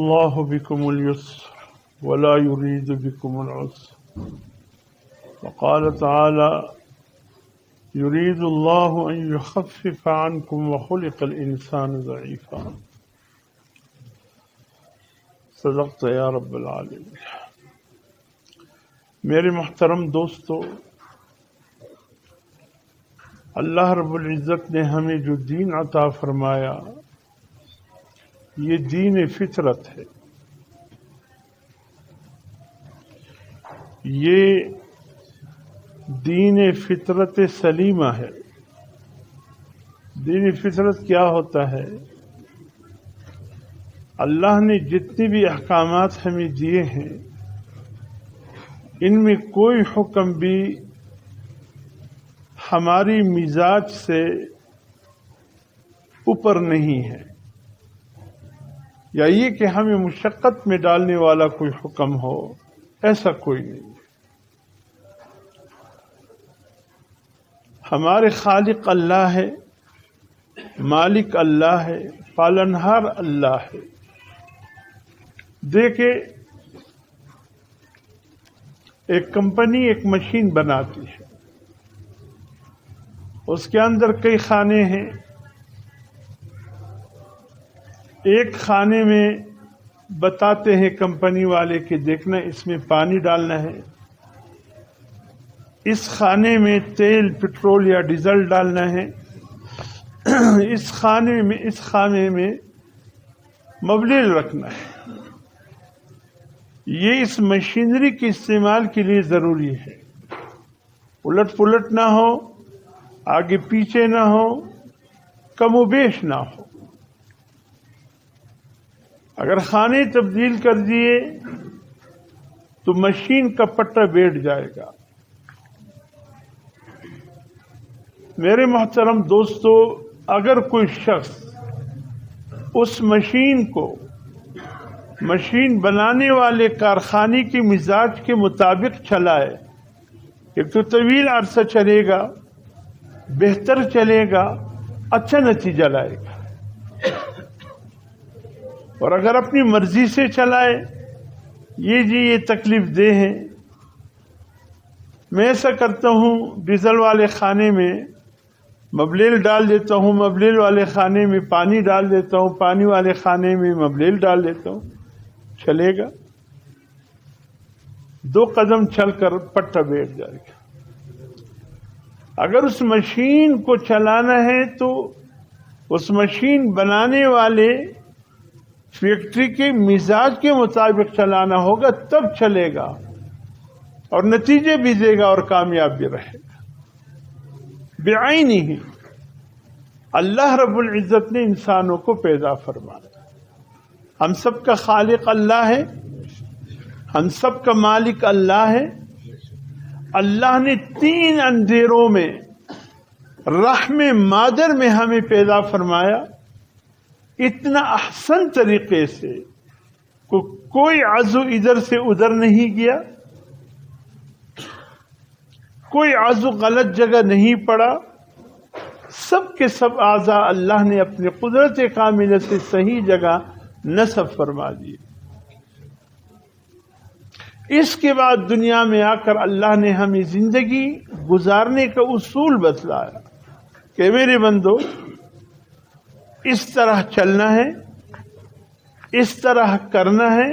الله بكم اليسر ولا يريد بكم العسر وقال تعالى يريد الله أن يخفف عنكم وخلق الإنسان ضعيفا صدقت یا رب العالمین۔ میرے محترم دوستو، اللہ رب العزت نے ہمیں جو دین عطا فرمایا یہ دین فطرت ہے۔ یہ دین فطرت سلیمہ ہے۔ دین فطرت کیا ہوتا ہے؟ اللہ نے جتنے بھی احکامات ہمیں دیے ہیں ان میں کوئی حکم بھی ہماری مزاج سے اوپر نہیں ہے، یا یہ کہ ہمیں مشقت میں ڈالنے والا کوئی حکم ہو، ایسا کوئی نہیں۔ ہمارے خالق اللہ ہے، مالک اللہ ہے، پالنہار اللہ ہے۔ دیکھیں، ایک کمپنی ایک مشین بناتی ہے، اس کے اندر کئی خانے ہیں۔ ایک خانے میں بتاتے ہیں کمپنی والے کہ دیکھنا اس میں پانی ڈالنا ہے، اس خانے میں تیل، پٹرول یا ڈیزل ڈالنا ہے، اس خانے میں مبلیل رکھنا ہے۔ یہ اس مشینری کے استعمال کے لیے ضروری ہے۔ الٹ پلٹ نہ ہو، آگے پیچھے نہ ہو، کم و بیش نہ ہو۔ اگر خانے تبدیل کر دیے تو مشین کا پٹا بیٹھ جائے گا۔ میرے محترم دوستو، اگر کوئی شخص اس مشین کو مشین بنانے والے کارخانے کے مزاج کے مطابق چلائے، ایک تو طویل عرصہ چلے گا، بہتر چلے گا، اچھا نتیجہ لائے گا، اور اگر اپنی مرضی سے چلائے، یہ تکلیف دہ ہے۔ میں ایسا کرتا ہوں، ڈیزل والے خانے میں مبلیل ڈال دیتا ہوں، مبلیل والے خانے میں پانی ڈال دیتا ہوں، پانی والے خانے میں مبلیل ڈال دیتا ہوں، چلے گا۔ 2 قدم چل کر پٹا بیٹھ جائے گا۔ اگر اس مشین کو چلانا ہے تو اس مشین بنانے والے فیکٹری کے مزاج کے مطابق چلانا ہوگا، تب چلے گا اور نتیجے بھی دے گا اور کامیاب بھی رہے گا۔ بعینہ اللہ رب العزت نے انسانوں کو پیدا فرمایا۔ ہم سب کا خالق اللہ ہے، ہم سب کا مالک اللہ ہے۔ اللہ نے 3 اندھیروں میں رحم مادر میں ہمیں پیدا فرمایا، اتنا احسن طریقے سے کوئی عضو ادھر سے ادھر نہیں گیا، کوئی عضو غلط جگہ نہیں پڑا، سب کے سب اعضاء اللہ نے اپنی قدرت کاملہ سے صحیح جگہ نصب فرما دیے۔ اس کے بعد دنیا میں آ کر اللہ نے ہمیں زندگی گزارنے کا اصول بتلایا کہ میرے بندو، اس طرح چلنا ہے، اس طرح کرنا ہے،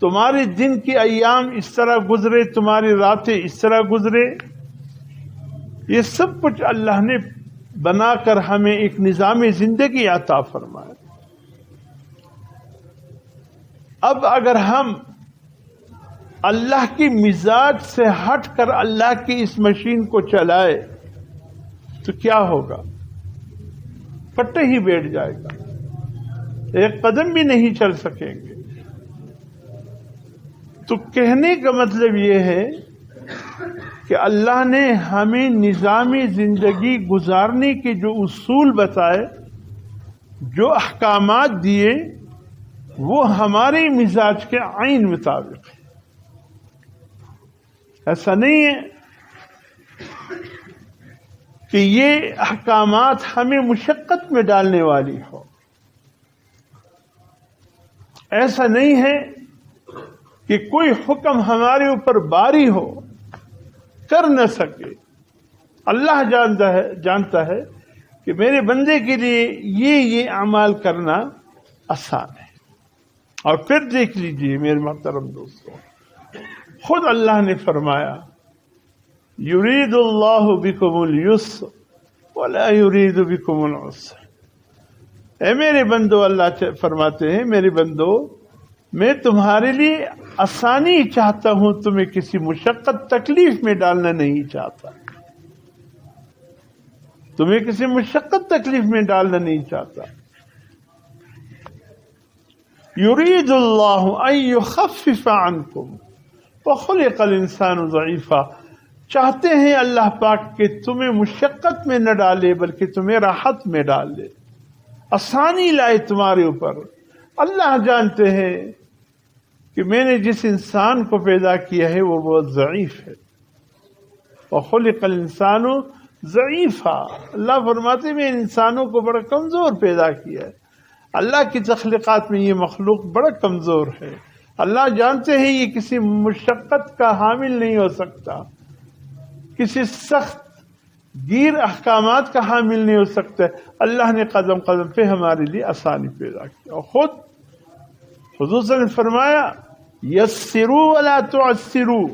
تمہارے دن کے ایام اس طرح گزرے، تمہاری راتیں اس طرح گزرے۔ یہ سب کچھ اللہ نے بنا کر ہمیں ایک نظام زندگی عطا فرمایا۔ اب اگر ہم اللہ کی مزاج سے ہٹ کر اللہ کی اس مشین کو چلائے تو کیا ہوگا؟ پٹے ہی بیٹھ جائے گا، ایک قدم بھی نہیں چل سکیں گے۔ تو کہنے کا مطلب یہ ہے کہ اللہ نے ہمیں نظامی زندگی گزارنے کے جو اصول بتائے، جو احکامات دیے، وہ ہمارے مزاج کے عین مطابق ہے۔ ایسا نہیں ہے کہ یہ احکامات ہمیں مشقت میں ڈالنے والی ہو۔ ایسا نہیں ہے کہ کوئی حکم ہمارے اوپر باری ہو کر نہ سکے. اللہ جانتا ہے کہ میرے بندے کے لیے یہ اعمال کرنا آسان ہے. اور پھر دیکھ لیجئے میرے محترم دوستو، خود اللہ نے فرمایا یرید اللہ بکم اليسر ولا یرید بکم العسر. اے میرے بندو، اللہ فرماتے ہیں میرے بندو میں تمہارے لیے آسانی چاہتا ہوں، تمہیں کسی مشقت تکلیف میں ڈالنا نہیں چاہتا، تمہیں کسی مشقت تکلیف میں ڈالنا نہیں چاہتا. یرید اللہ ان یخفف عنکم وخلق الانسان ضعیفا. چاہتے ہیں اللہ پاک کہ تمہیں مشقت میں نہ ڈالے بلکہ تمہیں راحت میں ڈال دے، آسانی لائے تمہارے اوپر. اللہ جانتے ہیں کہ میں نے جس انسان کو پیدا کیا ہے وہ بہت ضعیف ہے. وخلق الانسان ضعیفا. اللہ فرماتے ہیں میں انسانوں کو بڑا کمزور پیدا کیا ہے. اللہ کی تخلیقات میں یہ مخلوق بڑا کمزور ہے. اللہ جانتے ہیں یہ کسی مشقت کا حامل نہیں ہو سکتا، کسی سخت گیر احکامات کا حامل نہیں ہو سکتا. اللہ نے قدم قدم پہ ہمارے لیے آسانی پیدا کی. اور خود حضور صلی اللہ علیہ وسلم نے فرمایا یسروا ولا تعسروا،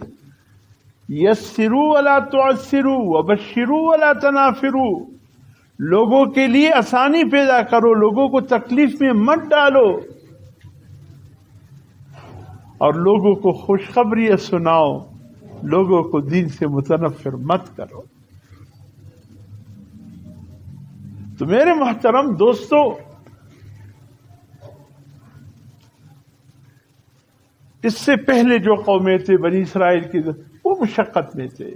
یسروا ولا تعسروا وبشروا ولا تنافروا. لوگوں کے لیے آسانی پیدا کرو، لوگوں کو تکلیف میں مت ڈالو، اور لوگوں کو خوشخبری سناؤ، لوگوں کو دین سے متنفر مت کرو. تو میرے محترم دوستو، اس سے پہلے جو قومیں تھے بنی اسرائیل کی، وہ مشقت میں تھے.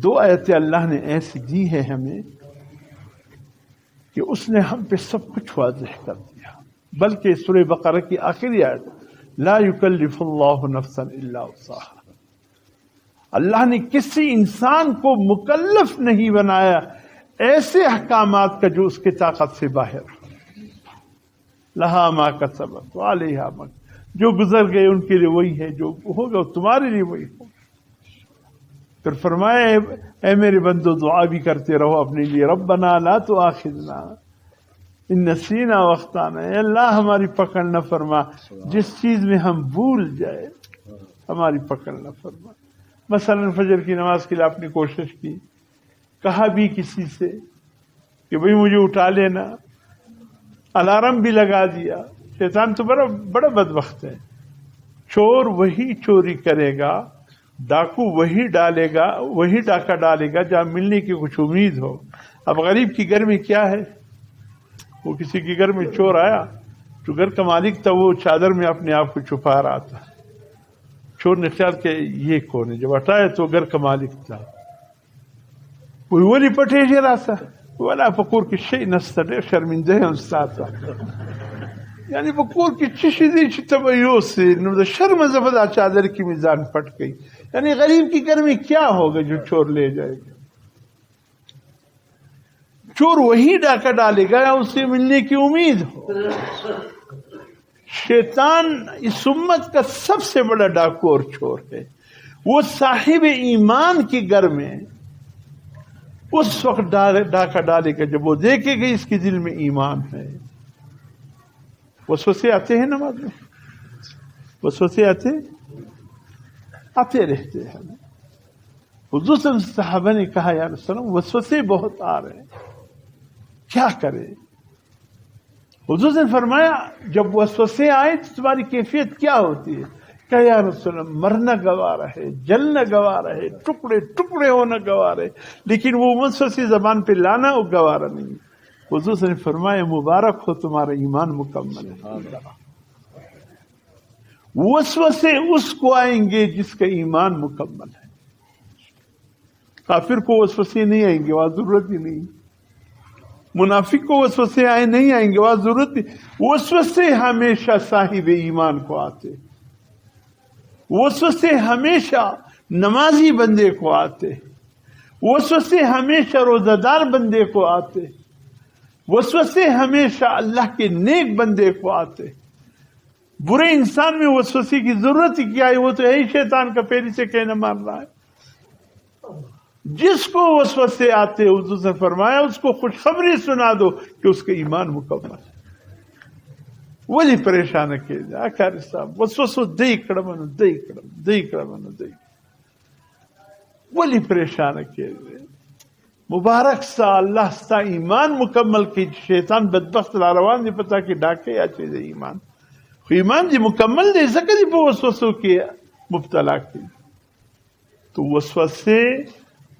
2 آیتیں اللہ نے ایسی دی ہے ہمیں کہ اس نے ہم پہ سب کچھ واضح کر دیا. بلکہ سورہ بقرہ کی آخری آیت لا یکلف اللہ نفسا الا وسعها، اللہ نے کسی انسان کو مکلف نہیں بنایا ایسے احکامات کا جو اس کی طاقت سے باہر. لہا ما کسبت وعلیہا ما، جو گزر گئے ان کے لیے وہی ہے، جو ہوگا تمہارے لیے وہی ہوگا. پھر فرمایا اے میرے بندو دعا بھی کرتے رہو اپنے لیے، ربنا لا تؤاخذنا ان نسینا واخطانا. اے اللہ ہماری پکڑ نہ فرما جس چیز میں ہم بھول جائے، ہماری پکڑ نہ فرما. مثلا فجر کی نماز کے لیے آپ نے کوشش کی، کہا بھی کسی سے کہ بھئی مجھے اٹھا لینا، الارم بھی لگا دیا. شیطان تو بڑا بدبخت ہے. چور وہی چوری کرے گا، ڈاکو وہی ڈاکہ ڈالے گا جہاں ملنے کی کچھ امید ہو. اب غریب کی گھر میں کیا ہے، وہ کسی کے گھر میں چور آیا، جو گھر کا مالک تھا وہ چادر میں اپنے آپ کو چھپا رہا تھا. چور نے خیال کہ یہ کون ہے، جب ہٹایا تو گھر کا مالک تھا. کوئی وہ نہیں پٹے جی راسا ولا فقور کی شيء نستطيع شرمنده استاد، یعنی فقور کی چیزی چی تبیوسی نو شرم زفدا چادر کی میزان پٹ گئی. یعنی غریب کی گھر میں کیا ہوگا جو چور لے جائے گا. چور وہی ڈاکہ ڈالے گا یا اس سے ملنے کی امید ہو. شیطان اس امت کا سب سے بڑا ڈاکو اور چور ہے. وہ صاحب ایمان کی گھر میں اس وقت ڈاکہ ڈالے گا جب وہ دیکھے گا اس کے دل میں ایمان ہے. وسوسے آتے ہیں نماز میں، وسوسے آتے رہتے ہیں. حضور صلی اللہ علیہ وسلم صحابہ نے کہا یا رسول اللہ وسوسے بہت آ رہے ہیں، کیا کرے؟ حضور نے فرمایا جب وسوسے آئے تو تمہاری کیفیت کیا ہوتی ہے؟ کہ یا رسول اللہ مرنا گوارا ہے، جلنا گوارا ہے، ٹکڑے ٹکڑے ہونا گوارا ہے، لیکن وہ وسوسے زبان پہ لانا وہ گوارا نہیں. حضور نے فرمایا مبارک ہو تمہارا ایمان مکمل ہے. وسوسے اس کو آئیں گے جس کا ایمان مکمل ہے. کافر کو وسوسے نہیں آئیں گے، وہاں ضرورت ہی نہیں. منافق کو وسوسے نہیں آئیں گے، وہاں ضرورت نہیں. وسوسے ہمیشہ صاحب ایمان کو آتے، وسوسے ہمیشہ نمازی بندے کو آتے، وسوسے ہمیشہ روزہ دار بندے کو آتے، وسوسے ہمیشہ اللہ کے نیک بندے کو آتے، برے انسان میں وسوسے کی ضرورت ہی کیا ہے؟ وہ تو ہے ہی شیطان کا پیری سے کہنا مار رہا ہے۔ جس کو وسوسے آتے حضور سے فرمایا اس کو خوشخبری سنا دو کہ اس کا ایمان مکمل ہے۔ ولی پریشان کیے آخر صاحب وسوسو دئی کڑمن دئی کڑم دئی کڑمن دئی ولی پریشان کیے مبارک سا اللہ ستا ایمان مکمل کی شیطان بدبخت لاروان دی پتا کہ ڈاکے یا چیز ایمان ایمان دی مکمل دے سکے دی پہ وسوسوں کی مبتلا کی۔ تو وسوسے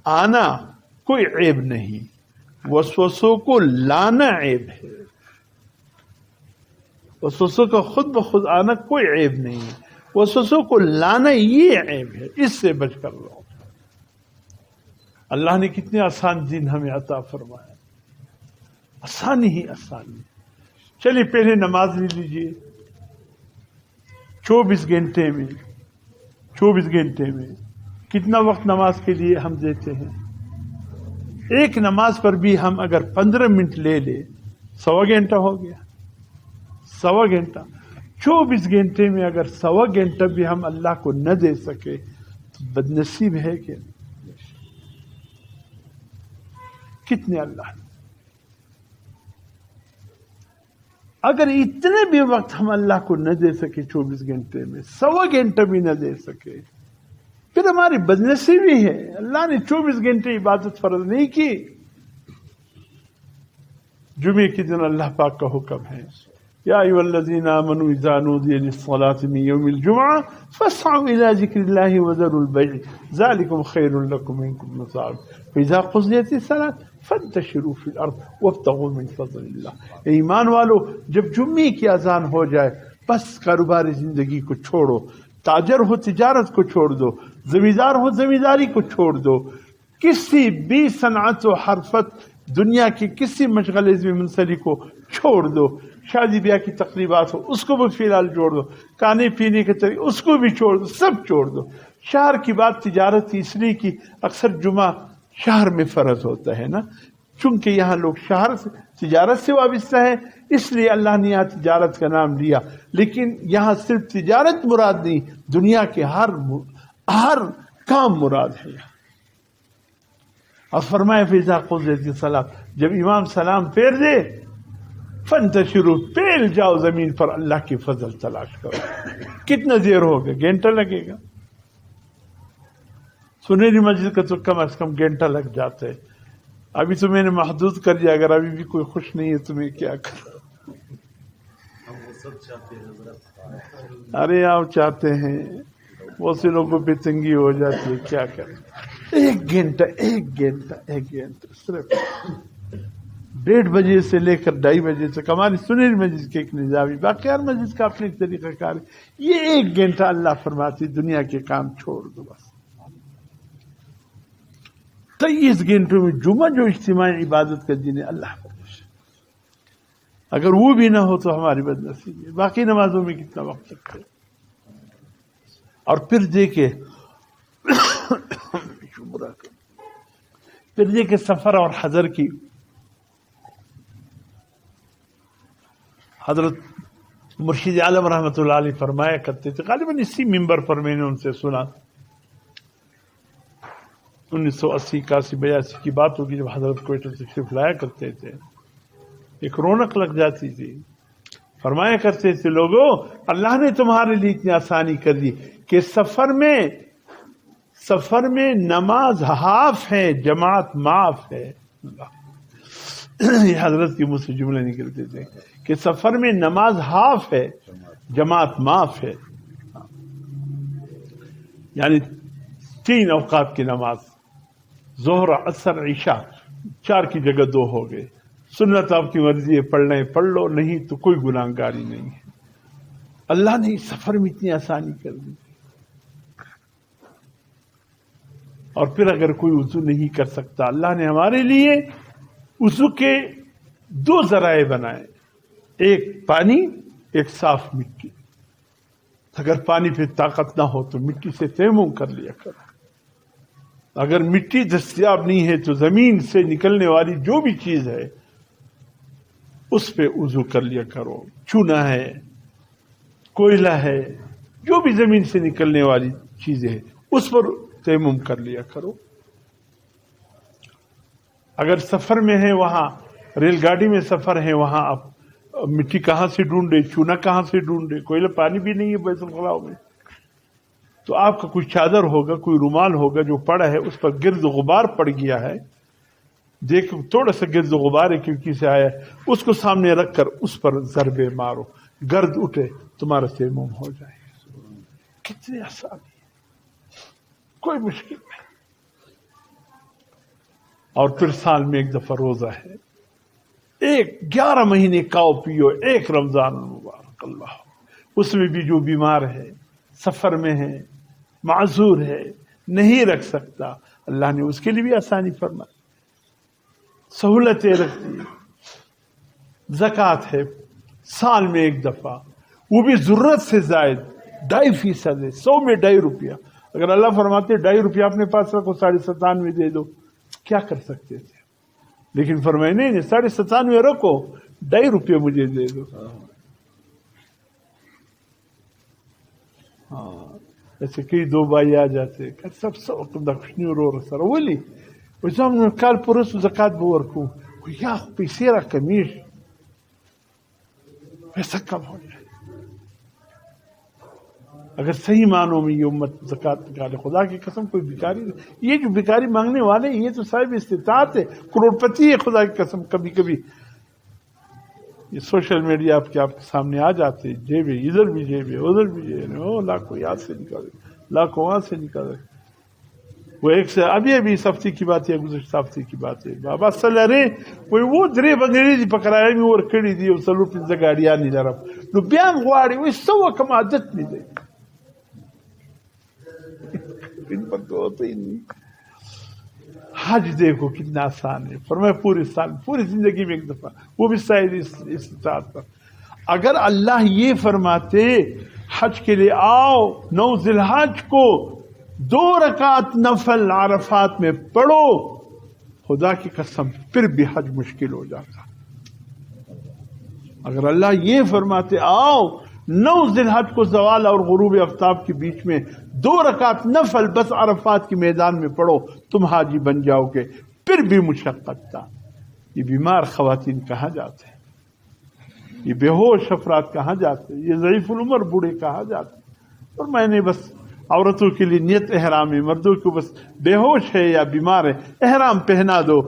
آنا کوئی عیب نہیں، وسوسوں کو لانا عیب ہے۔ وسوسوں کا خود بخود آنا کوئی عیب نہیں ہے، وسوسوں کو لانا یہ عیب ہے، اس سے بچ کر رہو۔ اللہ نے کتنے آسان دن ہمیں عطا فرمایا، آسانی ہی آسانی۔ چلیے پہلے نماز لے لیجیے، 24 گھنٹے میں کتنا وقت نماز کے لیے ہم دیتے ہیں؟ ایک نماز پر بھی ہم اگر 15 منٹ لے لے 100 گھنٹہ ہو گیا، 100 گھنٹہ۔ 24 گھنٹے میں اگر 100 گھنٹہ بھی ہم اللہ کو نہ دے سکے تو بدنصیب ہے کہ کتنے اللہ نے۔ اگر اتنے بھی وقت ہم اللہ کو نہ دے سکے 24 گھنٹے میں، 100 گھنٹہ بھی نہ دے سکے، پھر ہماری بدنصیبی ہے۔ اللہ نے 24 گھنٹے عبادت فرض نہیں کی۔ جمعے کے دن اللہ پاک کا حکم ہے، یا ایھا الذین آمنوا اذا نودی للصلاۃ من یوم الجمعہ فاسعوا الی ذکر اللہ وذروا البیع ذلکم خیر لکم ان کنتم تعلمون فاذا قضیت الصلاۃ فانتشروا فی الارض وابتغوا من فضل اللہ۔ ایمان والو، جب جمعے کی اذان ہو جائے بس کاروباری زندگی کو چھوڑو، تاجر ہو تجارت کو چھوڑ دو، زمیندار ہو زمینداری کو چھوڑ دو، کسی بھی صنعت و حرفت دنیا کی کسی مشغلے میں منسلک کو چھوڑ دو، شادی بیاہ کی تقریبات ہو اس کو بھی فی الحال چھوڑ دو، کھانے پینے کے طریقے اس کو بھی چھوڑ دو، سب چھوڑ دو۔ شہر کی بات تجارت کی اس لیے کی اکثر جمعہ شہر میں فرض ہوتا ہے نا، چونکہ یہاں لوگ شہر سے تجارت سے وابستہ ہے، اس لیے اللہ نے یہاں تجارت کا نام لیا، لیکن یہاں صرف تجارت مراد نہیں، دنیا کے ہر کام مراد ہے۔ اور فرمایا فیضا قضیت الصلاۃ، جب امام سلام پھیر دے فانتشروا، پھیل جاؤ زمین پر اللہ کی فضل تلاش کرو۔ کتنا دیر ہوگا؟ گھنٹہ لگے گا؟ سنہری مسجد کا تو کم از کم گھنٹہ لگ جاتا ہے۔ ابھی تو میں نے محدود کر دیا، اگر ابھی بھی کوئی خوش نہیں ہے تو میں کیا کروں؟ ارے آپ چاہتے ہیں، بہت سے لوگوں پہ تنگی ہو جاتی ہے، کیا کریں؟ ایک گھنٹہ صرف 1:30 بجے سے لے کر 2:30 بجے تک ہماری سنہری مسجد کے ایک نظامی، باقی ہر مسجد کا اپنے طریقہ کار ہے، یہ 1 گھنٹہ اللہ فرماتی دنیا کے کام چھوڑ دو بس۔ 23 گھنٹوں میں جمعہ جو اجتماعی عبادت کا دن ہے اللہ کا، اگر وہ بھی نہ ہو تو ہماری بدنصیبی ہے۔ باقی نمازوں میں کتنا وقت لگتا ہے؟ اور پھر دیکھے سفر اور حضر کی، حضرت مرشد عالم رحمۃ اللہ علیہ فرمایا کرتے تھے، غالباً اسی ممبر پر میں نے ان سے سنا، 1980 81 82 کی بات ہوگی، جب حضرت کوئٹہ تشریف لایا کرتے تھے، ایک رونق لگ جاتی تھی۔ فرمایا کرتے تھے، لوگوں اللہ نے تمہارے لیے اتنی آسانی کر دی کہ سفر میں نماز ہاف ہے، جماعت معاف ہے۔ یہ حضرت کے منہ سے جملے نکلتے تھے کہ سفر میں نماز ہاف ہے، جماعت معاف ہے، یعنی 3 اوقات کی نماز، ظہر عصر عشاء، 4 کی جگہ 2 ہو گئے۔ سنت آپ کی مرضی ہے، پڑھ لیں پڑھ لو، نہیں تو کوئی گناہگاری نہیں ہے۔ اللہ نے اس سفر میں اتنی آسانی کر دی۔ اور پھر اگر کوئی وضو نہیں کر سکتا، اللہ نے ہمارے لیے وضو کے 2 ذرائع بنائے، ایک پانی، ایک صاف مٹی۔ اگر پانی پہ طاقت نہ ہو تو مٹی سے تیمم کر لیا کرو، اگر مٹی دستیاب نہیں ہے تو زمین سے نکلنے والی جو بھی چیز ہے اس پہ وضو کر لیا کرو. چونا ہے، کوئلہ ہے، جو بھی زمین سے نکلنے والی چیزیں ہیں اس پر تیمم کر لیا کرو. اگر سفر میں ہے، وہاں ریل گاڑی میں سفر ہے، وہاں آپ مٹی کہاں سے ڈھونڈے، چونا کہاں سے ڈھونڈے، کوئلہ پانی بھی نہیں ہے بیت الخلاء میں، تو آپ کا کوئی چادر ہوگا، کوئی رومال ہوگا جو پڑا ہے، اس پر گرد غبار پڑ گیا ہے، دیکھ تھوڑا سا گرد غبار ہے کھڑکی سے آیا ہے، اس کو سامنے رکھ کر اس پر ضربے مارو، گرد اٹھے تمہارا تیمم ہو جائے. کتنی آسانی ہے، کوئی مشکل نہیں. اور پھر سال میں ایک دفعہ روزہ ہے، 11 مہینے کھاؤ پیو، ایک رمضان المبارک. اللہ، اس میں بھی جو بیمار ہے، سفر میں ہے، معذور ہے، نہیں رکھ سکتا، اللہ نے اس کے لیے بھی آسانی فرمائی، سہولتیں رکھ دی. زکوٰۃ ہے سال میں ایک دفعہ، وہ بھی ضرورت سے زائد 2.5% ہے، 100 میں 2.5 روپیہ. اگر اللہ فرماتے 2.5 روپیہ اپنے پاس رکھو، 97.5 دے دو، کیا کر سکتے تھے؟ لیکن فرمائے نہیں، 97.5 رکھو، 2.5 روپیہ مجھے دے دو. ہاں، ایسے کئی دو بھائی آ جاتے سب دکشنی رو سر ولی وزام کال پرس زکات بور کو یا پیسے را کمیش پیسہ کم ہو جائے. اگر صحیح معنوں میں یہ امت زکات نکالے، خدا کی قسم کوئی بھکاری نہیں. یہ جو بھکاری مانگنے والے یہ تو صاحب استطاعت ہے، کروڑ پتی ہے. خدا کی قسم کبھی کبھی یہ سوشل میڈیا آپ کے سامنے آ جاتے، جیبیں ادھر بھی جیبیں ادھر بھی جیبیں، لاکھوں یہاں سے نکالے، لاکھوں وہاں سے نکالے. وہ ایک سے ابھی اس ہفتے کی بات ہے، گزشتہ ہفتے کی بات ہے، بابا سلرے وہ درې بنگړي پکړای می ور کړی دی او څلور پنځه ګاډیان نه لرم نو بیا غواړي وې سو کوم عادت نه دی ان پر تو ہوتا ہی نہیں. حج دیکھو کتنا آسان ہے، فرمایا پورے سال پوری زندگی میں ایک دفعہ، وہ بھی شاید استطاعت پر. اگر اللہ یہ فرماتے حج کے لیے آؤ 9 ذی الحج کو 2 رکعت نفل عرفات میں پڑھو، خدا کی قسم پھر بھی حج مشکل ہو جاتا. اگر اللہ یہ فرماتے آؤ 9 ذی الحج کو زوال اور غروب آفتاب کے بیچ میں 2 رکعت نفل بس عرفات کے میدان میں پڑھو، تم حاجی بن جاؤ گے، پھر بھی مشقت تھا. یہ بیمار خواتین کہاں جاتے ہیں، یہ بے ہوش افراد کہاں جاتے ہیں، یہ ضعیف العمر بوڑھے کہاں جاتے ہیں. اور میں نے بس عورتوں کے لیے نیت احرام ہے، مردوں کو بس بے ہوش ہے یا بیمار ہے احرام پہنا دو،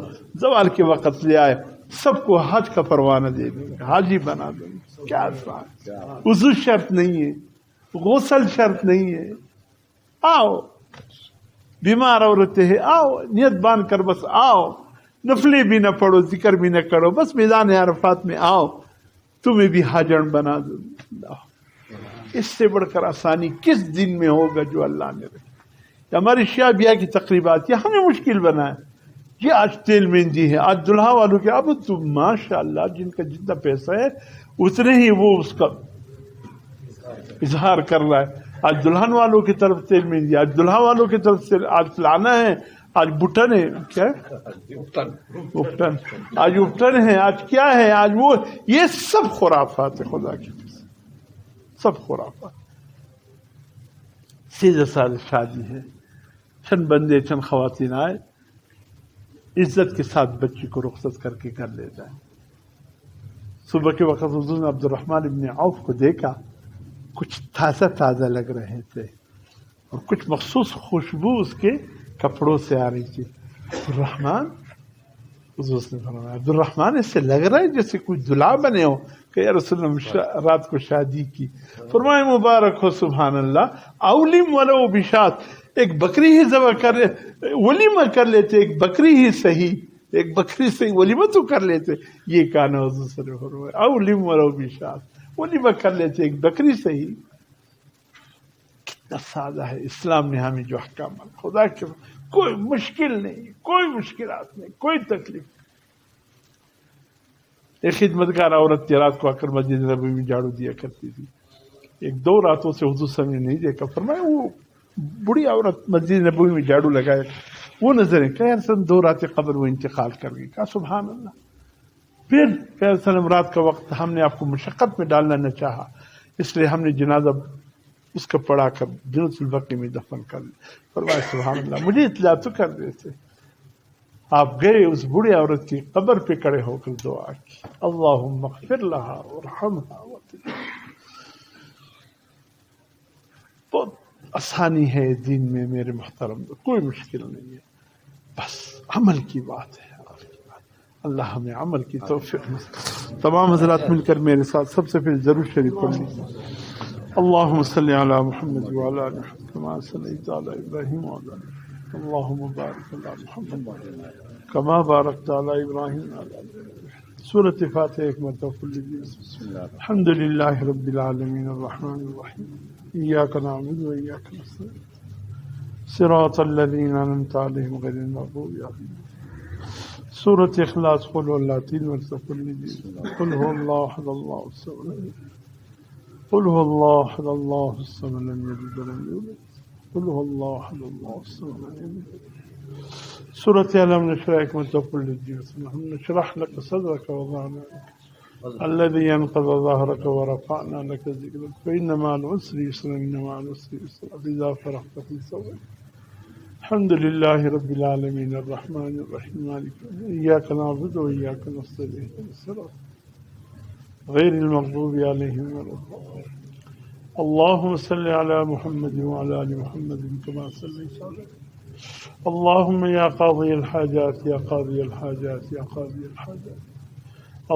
زوال کے وقت لے آئے، سب کو حج کا پروانہ دے دیں گے، حاجی بنا دیں گے. کیا آسان، وضو شرط نہیں ہے، غسل شرط نہیں ہے. آؤ بیمار عورتیں ہیں، آؤ نیت باندھ کر بس آؤ، نفلیں بھی نہ پڑھو، ذکر بھی نہ کرو، بس میدان عرفات میں آؤ، تمہیں بھی حاجن بنا دو. اس سے بڑھ کر آسانی کس دن میں ہوگا جو اللہ نے رکھی. ہماری شیعہ بیاہ کی تقریبات یہ ہمیں مشکل بنا ہے. یہ آج تیل مہندی ہے، آج دلہا والوں کے، اب تو ماشاء اللہ جن کا جتنا پیسہ ہے اتنے ہی وہ اس کا اظہار کر رہا ہے. آج دلہن والوں کی طرف تیل مہندی، آج دلہا والوں کی طرف سے آج فلانا ہے، آج بٹن ہے، کیا اپٹن، آج اپٹن ہے، آج کیا ہے، آج وہ، یہ سب خرافات ہے. خدا کی سب خرافات. سیدھا سادہ شادی ہے، چند بندے چند خواتین آئے، عزت کے ساتھ بچی کو رخصت کر کے گھر لے جائیں. صبح کے وقت حضور نے عبد الرحمن ابن عوف کو دیکھا، کچھ تازہ تازہ لگ رہے تھے اور کچھ مخصوص خوشبو اس کے کپڑوں سے آ رہی تھی. عبد الرحمن، حضور نے فرمایا عبد الرحمن اس سے لگ رہا ہے جیسے کوئی دلہا بنے ہو کہ یا رسول اللہ رات کو شادی کی. فرمایا مبارک ہو، سبحان اللہ، اولیم ولو بشات، ایک بکری ہی ذبح کر ولیمہ کر لیتے، ایک بکری ہی صحیح، ایک بکری صحیح ولیمہ تو کر لیتے. یہ کہنا حضور صلی اللہ علیہ وسلم، اولیم ولو بشات، ولیمہ کر لیتے ایک بکری صحیح. کتنا سادہ ہے اسلام نے ہمیں جو احکامات، خدا کے کوئی مشکل نہیں، کوئی مشکلات نہیں، کوئی تکلیف. ایک خدمتگار عورت رات کو آ کر مسجد نبوی میں جھاڑو دیا کرتی تھی. 1-2 راتوں سے حضور صلی اللہ علیہ وسلم نے نہیں دیکھا. فرمایا وہ بڑی عورت مسجد نبوی میں جھاڑو لگائے، وہ نظریں کہ یار 2 راتیں قبل وہ انتقال کر گئی. کہا سبحان اللہ. پھر پیغمبر صلی اللہ علیہ وسلم رات کا وقت ہم نے آپ کو مشقت میں ڈالنا نہ چاہا، اس لیے ہم نے جنازہ اس کا پڑھا کر جنت البقیع میں دفن کر لیا۔ فرمایا سبحان اللہ، مجھے اطلاع تو کر رہے تھے۔ آپ گئے اس بوڑھی عورت کی قبر پہ کھڑے ہو کر دعا کی، اللہم اغفر لہا وارحمہا وارحمہا۔ بہت آسانی ہے دین میں میرے محترم، کوئی مشکل نہیں ہے، بس عمل کی بات ہے۔ اللہ ہمیں عمل کی توفیق نصیب۔ تمام حضرات مل کر میرے ساتھ سب سے پہلے ضرور شریف پڑھ لیجیے۔ اللهم صل على محمد وعلى آل محمد كما صليت على إبراهيم وعلى آل إبراهيم، اللهم بارك على محمد كما باركت على إبراهيم وعلى آل إبراهيم۔ سورة فاتحة ایک مرتبہ پڑھ لیجیے۔ بسم اللہ الحمد للہ رب العالمین الرحمن الرحیم إياك نعبد وإياك نستعين صراط الذين أنعمت عليهم غير المغضوب عليهم۔ سورة اخلاص قل هو اللہ تین مرتبہ پڑھ لیجیے۔ قل هو اللہ احد اللہ الصمد، قل هو الله احد الله الصمد لم يلد ولم يولد، قل هو الله احد الله الصمد لم يلد۔ سورة الم نشرح ایک مرتبہ پڑھ لیجیے۔ ہم نشرح لك صدرك ووضعنا عنك الذي ينقض ظهرك ورفعنا لك ذكرك فإن مع العسر يسرا إن مع العسر يسرا فإذا فرغت فانصب۔ الحمد لله رب العالمين الرحمن الرحيم مالك يوم الدين إياك نعبد وإياك نستعين اهدنا الصراط غير المغضوب عليهم ولا الضالين۔ اللهم صل على محمد وعلى آل محمد كما صليت على اللهم يا قاضي الحاجات يا قاضي الحاجات يا قاضي الحاجات،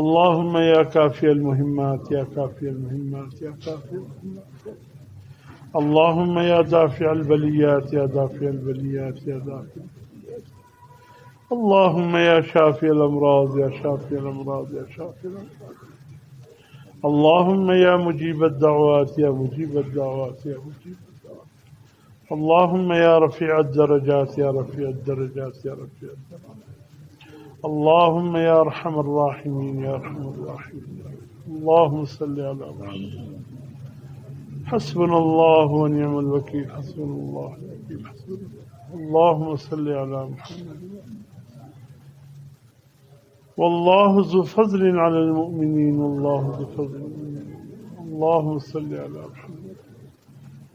اللهم يا كافي المهمات يا كافي المهمات يا كافي المهمات، اللهم يا دافع البليات يا دافع البليات يا دافع البليات، اللهم يا شافي الأمراض يا شافي الأمراض يا شافي الأمراض، اللهم يا مجيب الدعوات يا مجيب الدعوات يا مجيب الدعوات، اللهم يا رفيع الدرجات يا رفيع الدرجات يا رفيع الدرجات، اللهم يا أرحم الراحمين يا أرحم الراحمين، اللهم صل على محمد۔ حسبنا الله ونعم الوكيل، حسبنا الله ونعم الوكيل، حسبنا الله، اللهم صل على محمد والله ذو فضل على المؤمنين، والله ذو فضل على المؤمنين، اللهم صل على محمد،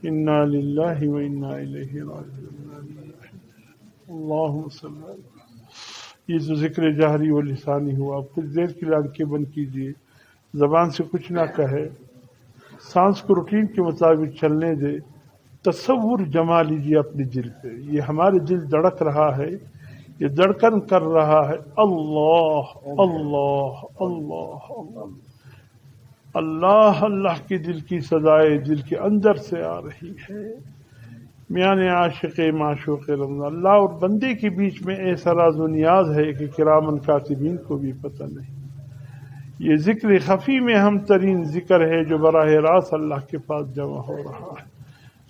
إنا لله وإنا إليه راجعون، اللهم صل على محمد۔ یہ تو ذکر جہری و لسانی ہوا، آپ کچھ دیر کے لیے آنکھیں بند کیجیے، زبان سے کچھ نہ کہے، سانس کو روٹین کے مطابق چلنے دے، تصور جما لیجیے اپنے دل پہ، یہ ہمارے دل دھڑک رہا ہے، یہ دھڑکن کر رہا ہے، اللہ اللہ اللہ اللہ اللہ اللہ کی دل کی صدائے دل کے اندر سے آ رہی ہے۔ میاں عاشق معشوق رمضان، اللہ اور بندے کے بیچ میں ایسا راز و نیاز ہے کہ کرامن کاتبین کو بھی پتہ نہیں۔ یہ ذکر خفی میں ہم ترین ذکر ہے جو براہ راست اللہ کے پاس جمع ہو رہا ہے۔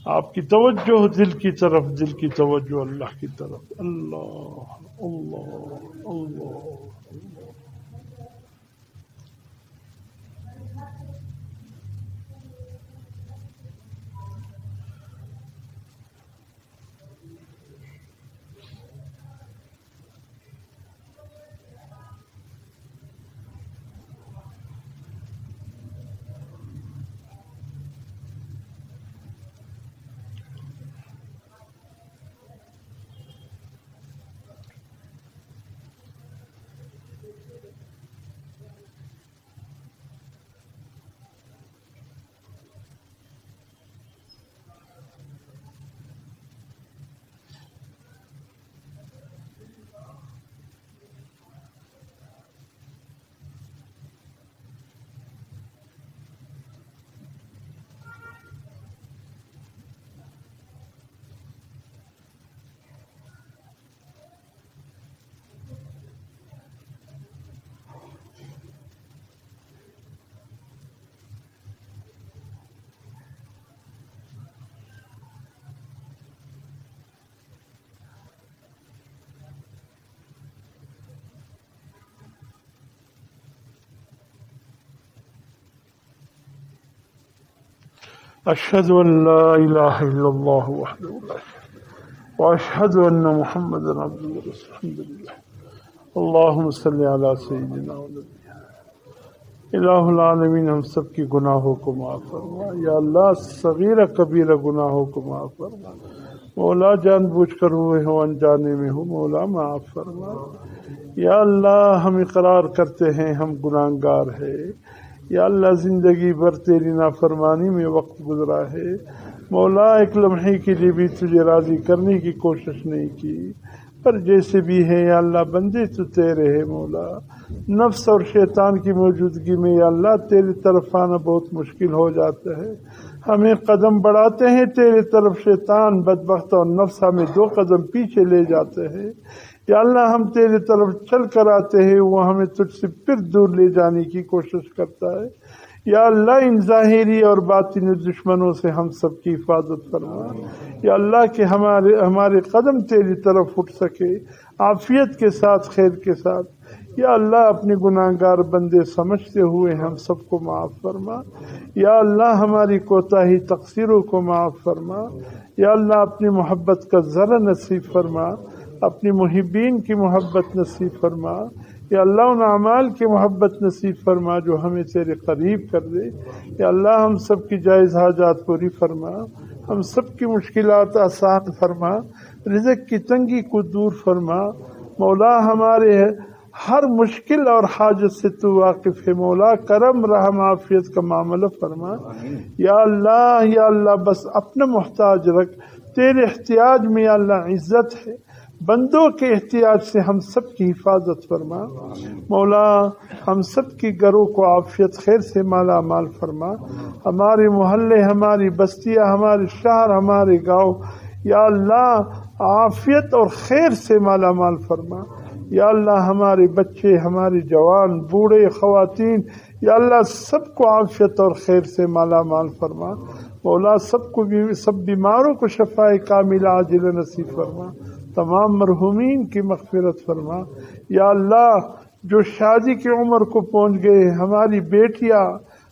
آپ کی توجہ دل کی طرف، دل کی توجہ اللہ کی طرف، اللہ اللہ اللہ۔ أشهد أن لا إله إلا الله وحده لا شريك له وأشهد أن محمدا عبده ورسوله، الحمد لله، اللهم صل على سيدنا ونبينا الہ العالمین ہم سب کی گناہوں کو معاف فرما یا اللہ، صغیرہ کبیرہ گناہوں کو معاف فرما مولا، جان بوجھ کر ہوئے ہو انجانے میں ہو مولا معاف فرما یا اللہ، ہم اقرار کرتے ہیں ہم گناہگار ہے یا اللہ، زندگی بھر تیری نافرمانی میں وقت گزرا ہے مولا، ایک لمحے کے لیے بھی تجھے راضی کرنے کی کوشش نہیں کی، پر جیسے بھی ہے یا اللہ بندے تو تیرے ہے مولا، نفس اور شیطان کی موجودگی میں یا اللہ تیری طرف آنا بہت مشکل ہو جاتا ہے، ہمیں قدم بڑھاتے ہیں تیرے طرف شیطان بدبخت اور نفس ہمیں 2 قدم پیچھے لے جاتے ہیں یا اللہ، ہم تیرے طرف چل کر آتے ہیں وہ ہمیں تجھ سے پھر دور لے جانے کی کوشش کرتا ہے یا اللہ، ان ظاہری اور باطنی دشمنوں سے ہم سب کی حفاظت فرما یا اللہ کہ ہمارے قدم تیری طرف اٹھ سکے عافیت کے ساتھ، خیر کے ساتھ یا اللہ، اپنے گناہگار بندے سمجھتے ہوئے ہم سب کو معاف فرما یا اللہ، ہماری کوتاہی تقصیروں کو معاف فرما یا اللہ، اپنی محبت کا ذرا نصیب فرما، اپنی محبین کی محبت نصیب فرما یا اللہ، ان اعمال کی محبت نصیب فرما جو ہمیں تیرے قریب کر دے یا اللہ، ہم سب کی جائز حاجات پوری فرما، ہم سب کی مشکلات آسان فرما، رزق کی تنگی کو دور فرما مولا، ہمارے ہر مشکل اور حاجت سے تو واقف ہے مولا، کرم رحم عافیت کا معاملہ فرما یا اللہ، بس اپنا محتاج رکھ، تیرے احتیاج میں یا اللہ عزت ہے، بندوں کے احتیاج سے ہم سب کی حفاظت فرما مولا، ہم سب کی گھروں کو عافیت خیر سے مالا مال فرما، ہمارے محلے، ہماری بستیاں، ہمارے شہر، ہمارے گاؤں یا اللہ عافیت اور خیر سے مالا مال فرما یا اللہ، ہمارے بچے، ہمارے جوان، بوڑھے، خواتین یا اللہ سب کو عافیت اور خیر سے مالا مال فرما مولا، سب بیماروں کو شفائے کاملہ عاجلہ نصیب فرما، تمام مرحومین کی مغفرت فرما یا اللہ، جو شادی کی عمر کو پہنچ گئے، ہماری بیٹیاں،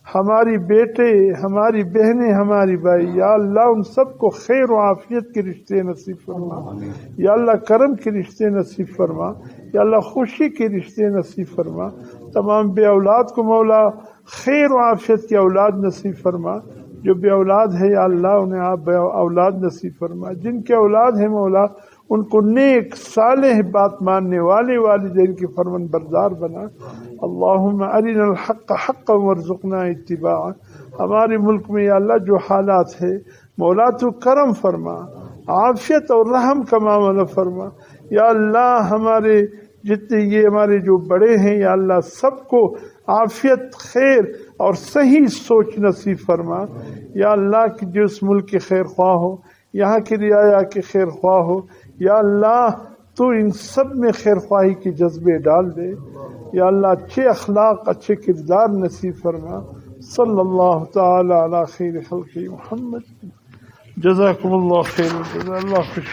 ہماری بیٹے، ہماری بہنیں، ہماری بھائی یا اللہ، ان سب کو خیر و عافیت کے رشتے نصیب فرما یا اللہ، کرم کے رشتے نصیب فرما یا اللہ، خوشی کے رشتے نصیب فرما، تمام بے اولاد کو مولا خیر و عافیت کی اولاد نصیب فرما، جو بے اولاد ہے یا اللہ انہیں آپ بے اولاد نصیب فرما، جن کے اولاد ہے مولا ان کو نیک صالح بات ماننے والے والدین کی فرمان بردار بنا، اللہم ارنا الحق حقا وارزقنا اتباعہ، ہمارے ملک میں یا اللہ جو حالات ہے مولا تو کرم فرما، عافیت اور رحم کا معاملہ فرما یا اللہ، ہمارے جتنے یہ ہمارے جو بڑے ہیں یا اللہ سب کو عافیت، خیر اور صحیح سوچ نصیب فرما یا اللہ، کہ جو اس ملک کے خیر خواہ ہو، یہاں کی رعایا کے خیر خواہ ہو یا اللہ، تو ان سب میں خیر خواہی کے جذبے ڈال دے یا اللہ، اچھے اخلاق، اچھے کردار نصیب فرما، صلی اللہ تعالی علی خیر خلق محمد، جزاکم اللہ خیر، جزا اللہ خوش